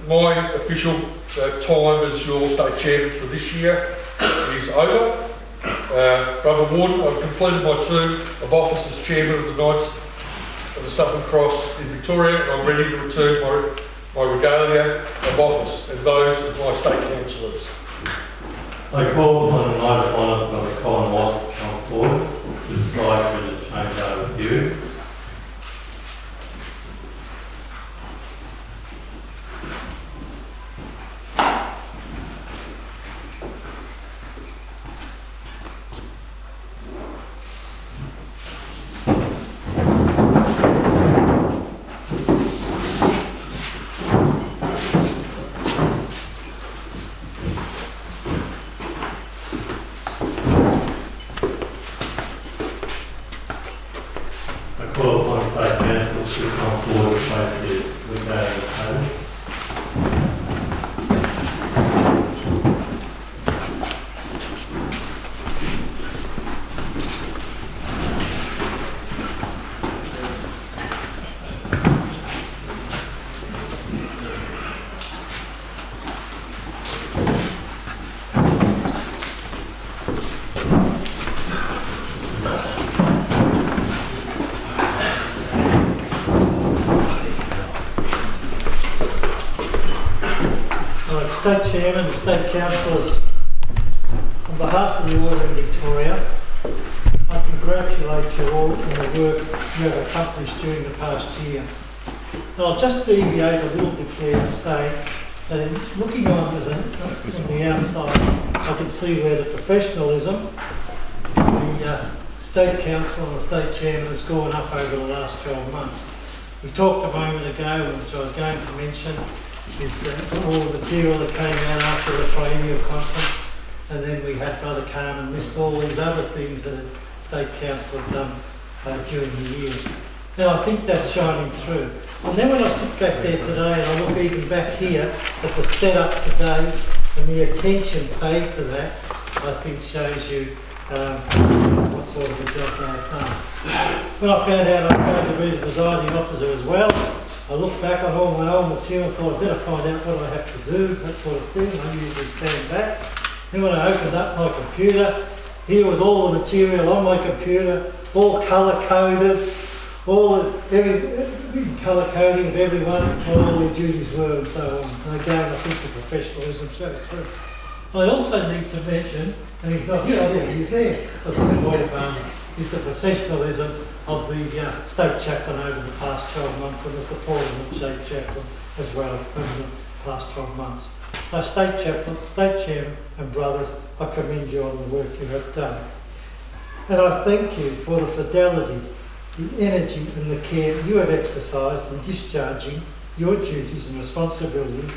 my official time as your state chairman for this year is over. Brother Warden, I've completed my term of office as chairman of the Knights of the Southern Cross in Victoria, and I'm ready to return my regalia of office and those of my state councillors. I call upon the Knight of Honour Brother Colin Watson to come forward to decide for the changeover period. State Chairman and State Councillors, on behalf of the Order in Victoria, I congratulate you all on the work you have accomplished during the past year. And I'll just deviate a little bit there to say that in looking on from the outside, I can see where the professionalism, the State Council and the State Chairman has gone up over the last 12 months. We talked a moment ago, which I was going to mention, is all the material that came out after the triennial conference, and then we had Brother Carmine list all these other things that the State Council have done during the year. Now I think that's shining through. And then when I sit back there today and I look even back here at the setup today and the attention paid to that, I think shows you what sort of a job they've done. When I found out I was going to be the presiding officer as well, I looked back on all my old material and thought I'd better find out what I have to do, that sort of thing. I usually stand back. Then when I opened up my computer, here was all the material on my computer, all colour-coded, every colour coding of everyone, what all their duties were and so on. And again, I think the professionalism shows through. I also need to mention, and he's not here, there he is there, is the professionalism of the State Chaplain over the past 12 months and the support of the State Chaplain as well over the past 12 months. So State Chaplain, State Chairman and brothers, I commend you on the work you have done. And I thank you for the fidelity, the energy and the care you have exercised in discharging your duties and responsibilities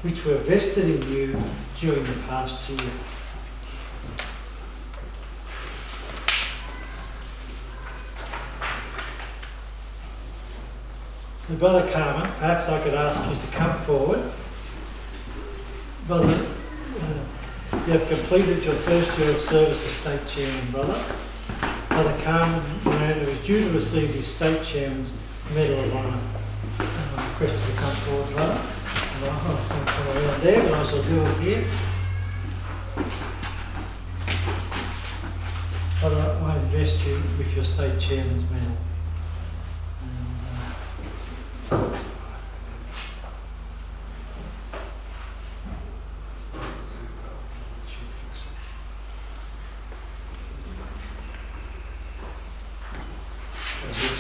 which were vested in you during the past year. So Brother Carmine, perhaps I could ask you to come forward. Brother, you have completed your first year of service as State Chairman, Brother. Brother Carmine Miranda is due to receive his State Chairman's Medal of Honour. I request you to come forward, Brother. And I'll ask him to come around there, but I shall do it here. Brother, I invest you with your State Chairman's Medal.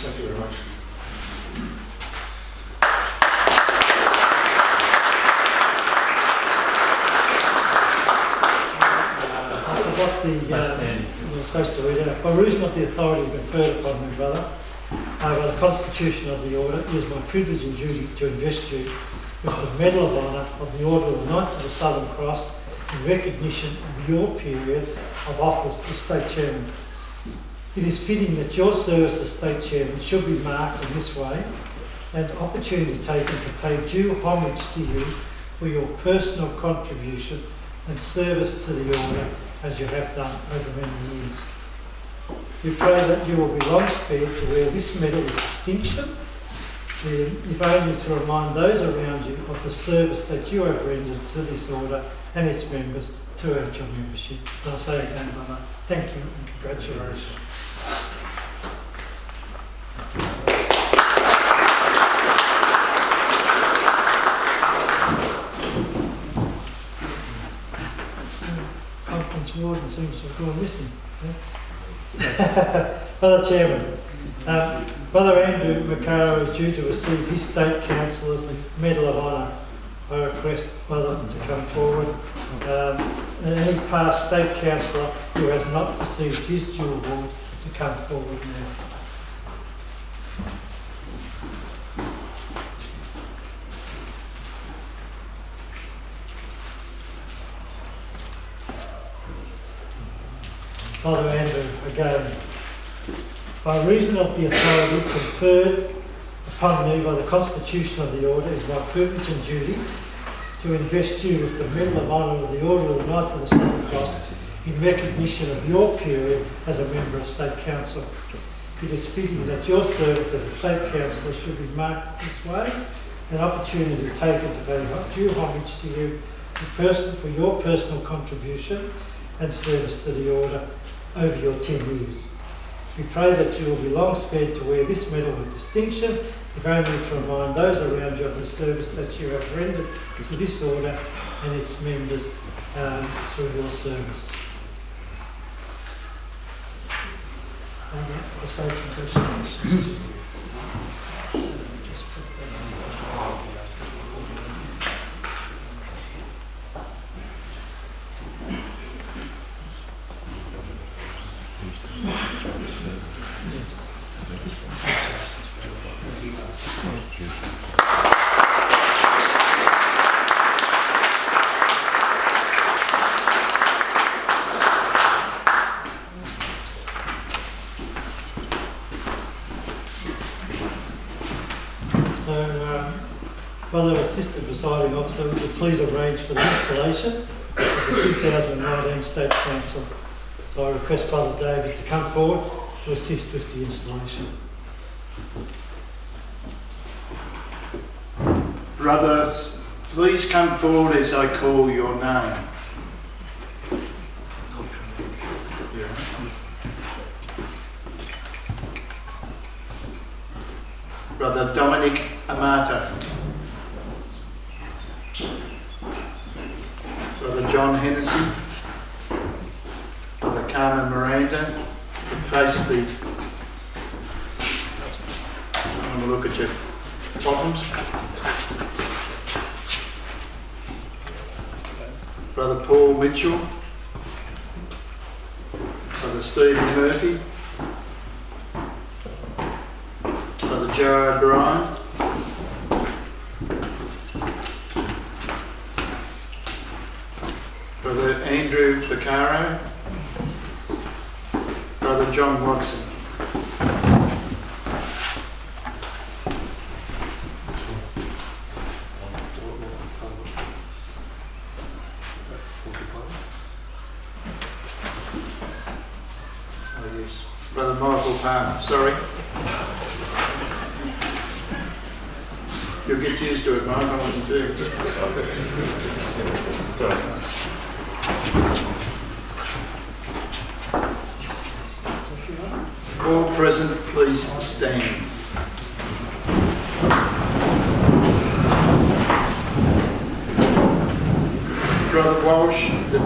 Thank you very much. I forgot you were supposed to read it out. By reason of the authority conferred upon me, Brother, by the Constitution of the Order, it is my privilege and duty to invest you with the Medal of Honour of the Order of the Knights of the Southern Cross in recognition of your period of office as State Chairman. It is fitting that your service as State Chairman should be marked in this way and opportunity taken to pay due homage to you for your personal contribution and service to the Order as you have done over many years. We pray that you will be long spared to wear this medal with distinction if only to remind those around you of the service that you have rendered to this order and its members throughout your membership. And I'll say again, brother, thank you and congratulations. Conference warden seems to have gone missing. Brother Chairman, Brother Andrew Macaro is due to receive his State Councillor's Medal of Honour. I request Brother to come forward. And any past State Councillor who has not received his due award to come forward now. Brother Andrew, again, by reason of the authority conferred upon me by the Constitution of the Order, it is my privilege and duty to invest you with the Medal of Honour of the Order of the Knights of the Southern Cross in recognition of your period as a member of State Council. It is fitting that your service as a State Councillor should be marked this way, an opportunity taken to pay due homage to you for your personal contribution and service to the Order over your 10 years. We pray that you will be long spared to wear this medal with distinction, if only to remind those around you of the service that you have rendered to this order and its members through your service. I say congratulations to you. Just put that on. Brother Assistant Presiding Officer, would you please arrange for the installation of the 2019 State Council? So I request Brother David to come forward to assist with the installation. Brothers, please come forward as I call your name. Brother Dominic Amato. Brother John Hennessy. Brother Carmine Miranda. Face the... I want to look at your bottoms. Brother Paul Mitchell. Brother Stephen Murphy. Brother Joe O'Brien. Brother Andrew Macaro. Brother John Watson. Brother Michael Palmer, sorry. You'll get used to it, Mike, I wasn't too. Sorry. All present, please stand. Brother Walsh, the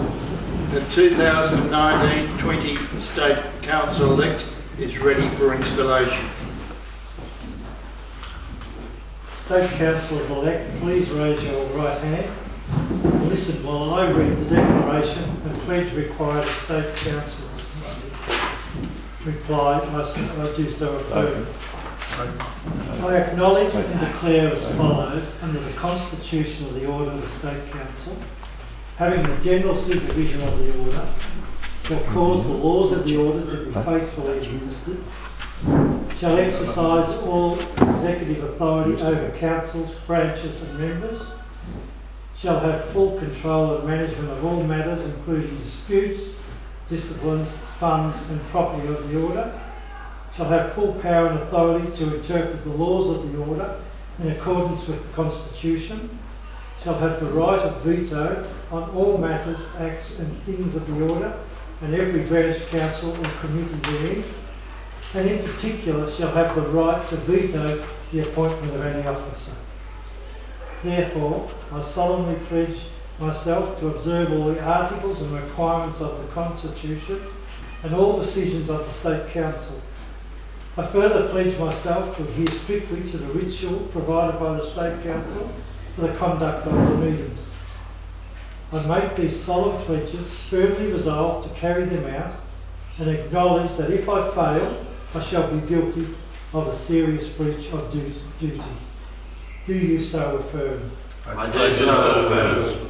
2019-20 State Council elect is ready for installation. State Councillors elect, please raise your right hand and listen while I read the declaration and pledge required of State Councillors. Reply, I do so affirm. I acknowledge and declare as follows, under the Constitution of the Order of the State Council, having the general supervision of the Order, shall cause the laws of the Order to be faithfully administered, shall exercise all executive authority over councils, branches and members, shall have full control and management of all matters including disputes, disciplines, funds and property of the Order, shall have full power and authority to interpret the laws of the Order in accordance with the Constitution, shall have the right of veto on all matters, acts and things of the order and every branch, council or committee therein, and in particular shall have the right to veto the appointment of any officer. Therefore, I solemnly pledge myself to observe all the articles and requirements of the Constitution and all decisions of the State Council. I further pledge myself to adhere strictly to the ritual provided by the State Council for the conduct of the meetings. I make these solemn pledges, firmly resolved to carry them out, and acknowledge that if I fail, I shall be guilty of a serious breach of duty. Do you so affirm? I do so affirm.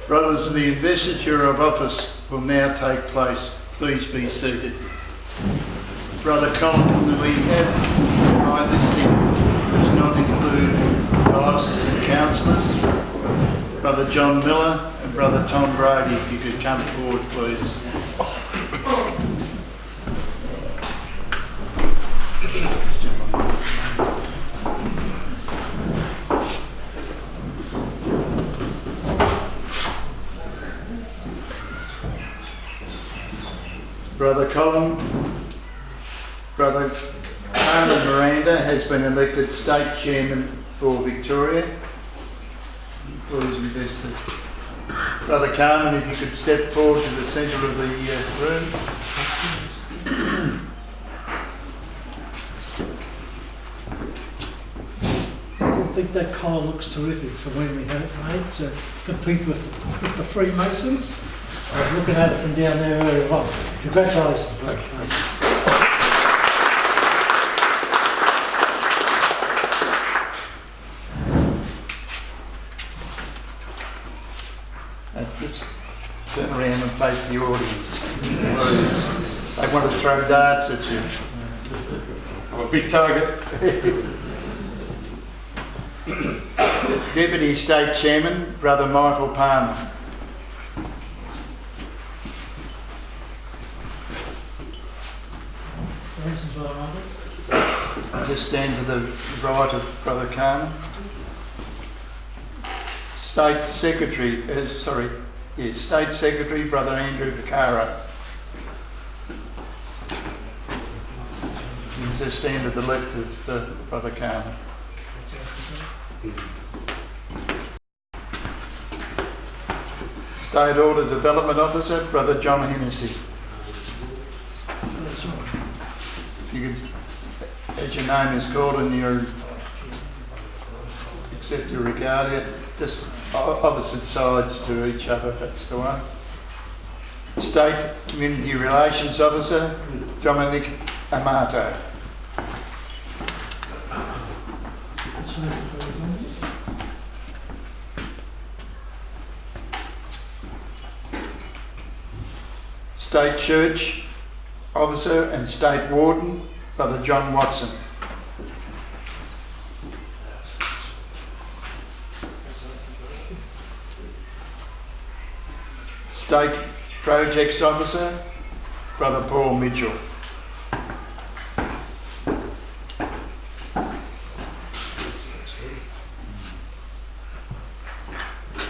Brothers, the investiture of office will now take place. Please be seated. Brother Colin, we have my listing does not include diocesan councillors, Brother John Miller and Brother Tom Brady. If you could come forward, please. Brother Colin, Brother Carmine Miranda has been elected State Chairman for Victoria. Please invested. Brother Carmine, if you could step forward to the centre of the room. I think that colour looks terrific for when we had it made to compete with the Freemasons. I was looking at it from down there earlier on. Congratulations. Just turn around and face the audience. They want to throw darts at you. I'm a big target. Deputy State Chairman, Brother Michael Palmer. Just stand to the right of Brother Carmine. State Secretary, State Secretary, Brother Andrew Vicaro. Just stand to the left of Brother Carmine. State Order Development Officer, Brother John Hennessy. If you could, as your name is called and you accept your regalia, just opposite sides to each other, that's the one. State Community Relations Officer, Dominic Amato. State Church Officer and State Warden, Brother John Watson. State Projects Officer, Brother Paul Mitchell.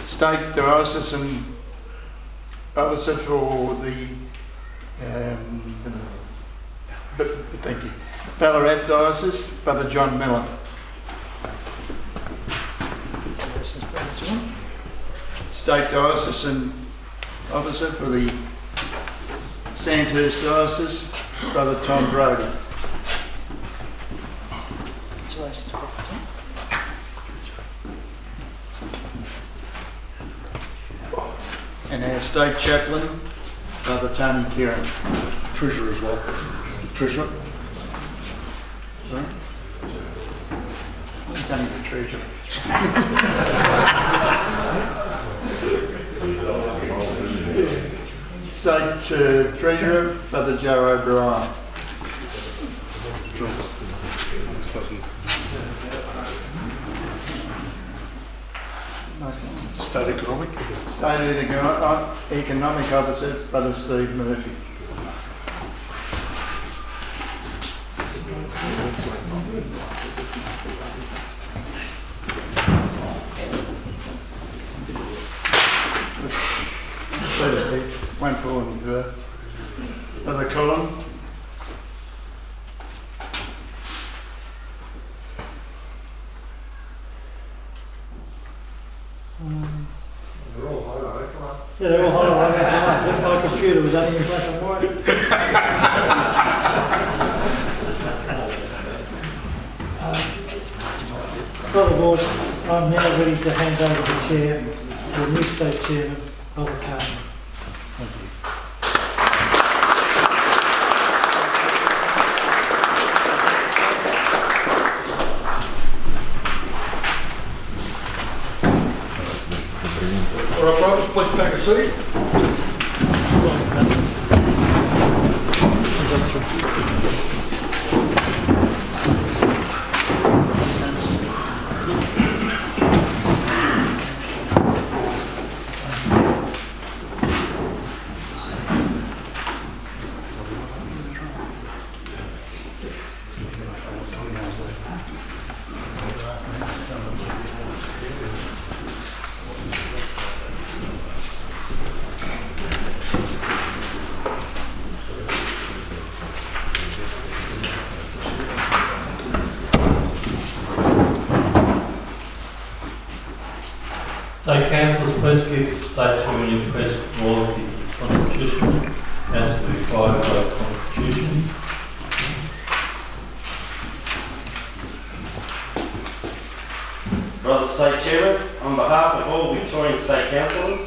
State Diocesan Officer for the thank you, Ballarat Diocese, Brother John Miller. State Diocesan Officer for the Sandhurst Diocese, Brother Tom Brody. Congratulations, Brother Tom. And our State Chaplain, Brother Tony Kerin. Treasurer as well. Treasurer. Sorry? He's only the treasurer. State Treasurer, Brother Joe O'Brien. State Economic. State Economic Officer, Brother Steve Murphy. One point her. Brother Colin. They're all highlighted, come on. Yeah, they're all highlighted. My computer was only in black and white. Brother Ward, I'm now ready to hand over the chair to the new state chairman, Brother Carmine. All right, brothers, please take a seat. State Councillors, please keep the State Chairman impressed with loyalty to the Constitution as required by the Constitution. Brother State Chairman, on behalf of all Victorian State Councillors,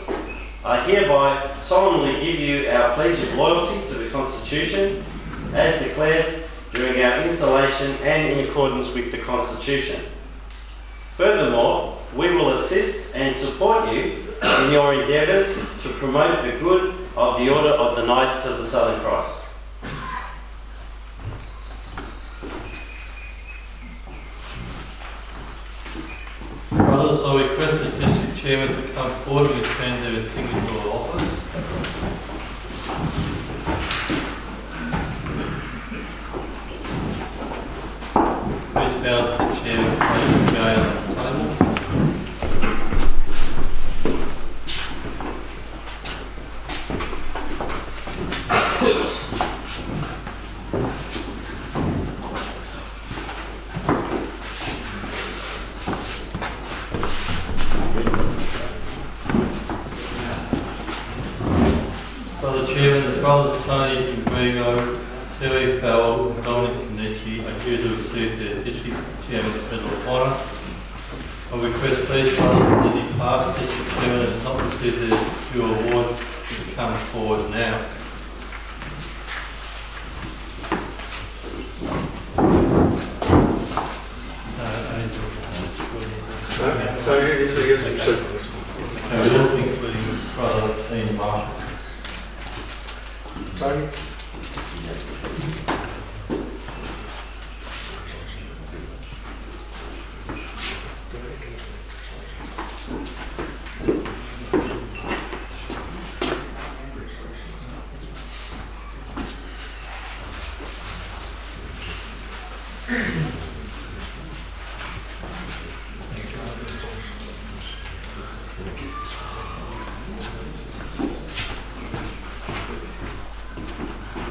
I hereby solemnly give you our pledge of loyalty to the Constitution as declared during our installation and in accordance with the Constitution. Furthermore, we will assist and support you in your endeavours to promote the good of the Order of the Knights of the Southern Cross. Brothers, I request the District Chairman to come forward and tender their signature of office. Please bow to the Chair and place the guy on the table. Brother Chairman, the brothers Tony Rodrigo, Terry Farrell and Dominic Kenichi are due to receive their District Chairman's Medal of Honour. I request these brothers and any past District Chairman that has not received their due award to come forward now. So yes, accept. Including Brother Dean Marshall. Tony?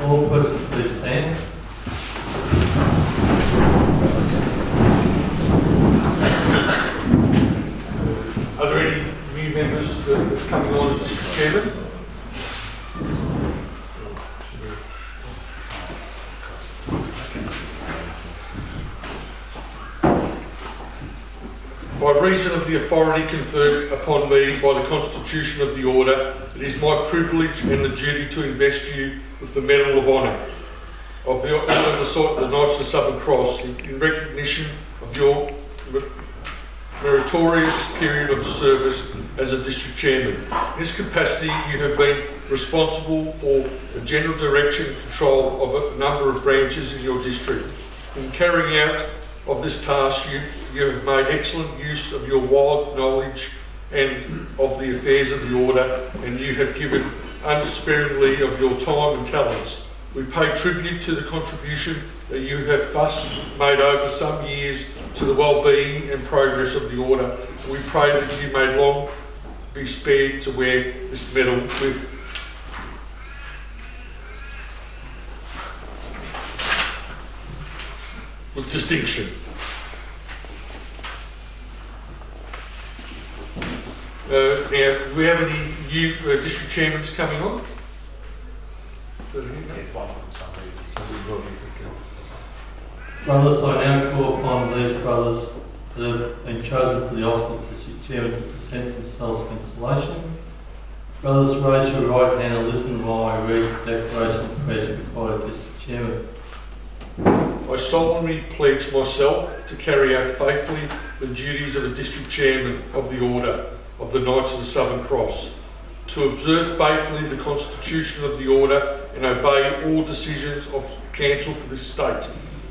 All persons please stand. Are there any new members that are coming on as District Chairman? By reason of the authority conferred upon me by the Constitution of the Order, it is my privilege and the duty to invest you with the Medal of Honour of the Knights of the Southern Cross in recognition of your meritorious period of service as a District Chairman. In this capacity, you have been responsible for the general direction and control of a number of branches in your district. In carrying out of this task, you have made excellent use of your wide knowledge and of the affairs of the Order, and you have given unsparingly of your time and talents. We pay tribute to the contribution that you have thus made over some years to the well-being and progress of the Order. We pray that you may long be spared to wear this medal with with distinction. Now, do we have any new district chairmen coming on? There's one from some reason. Brothers, I now call upon these brothers that have been chosen for the office of district chairman to present themselves for installation. Brothers, raise your right hand and listen while I read the declaration of pledge before the district chairman. I solemnly pledge myself to carry out faithfully the duties of a district chairman of the Order of the Knights of the Southern Cross, to observe faithfully the Constitution of the Order and obey all decisions of Council for this state,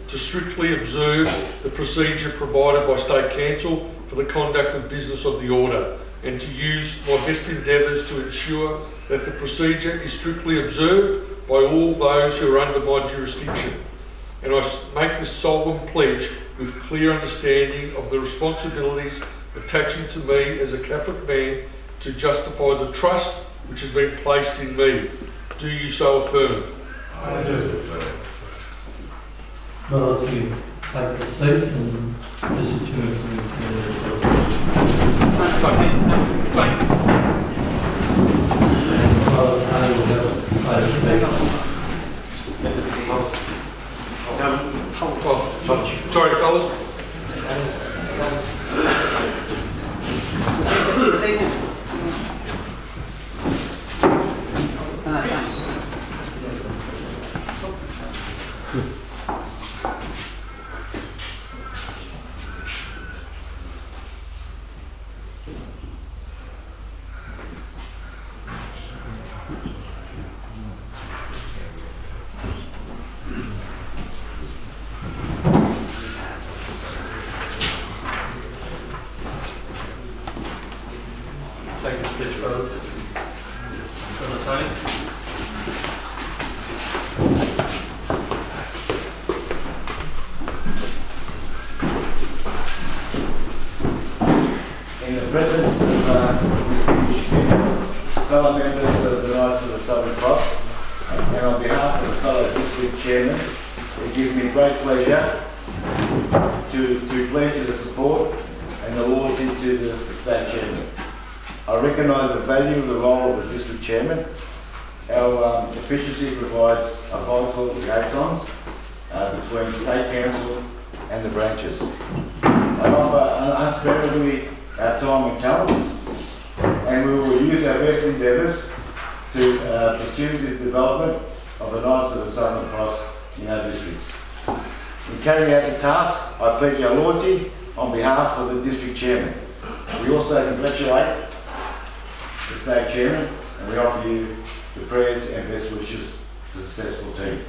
to strictly observe the procedure provided by State Council for the conduct of business of the Order, and to use my best endeavours to ensure that the procedure is strictly observed by all those who are under my jurisdiction. And I make this solemn pledge with clear understanding of the responsibilities attaching to me as a Catholic man to justify the trust which has been placed in me. Do you so affirm? I do. Brothers, please take your seats and district chairman can return yourselves. And Brother Tony will have a say Sorry, fellas. Take your seats, brothers. Brother Tony. In the presence of distinguished guests, fellow members of the Knights of the Southern Cross, and on behalf of the fellow district chairman, it gives me great pleasure to pledge the support and the loyalty to the state chairman. I recognise the value of the role of the district chairman. Our efficiency provides a vital liaisons between state council and the branches. I offer unsparingly our time and talents, and we will use our best endeavours to pursue the development of the Knights of the Southern Cross in our districts. In carrying out the task, I pledge our loyalty on behalf of the district chairman. We also congratulate the state chairman, and we offer you the prayers and best wishes for a successful team.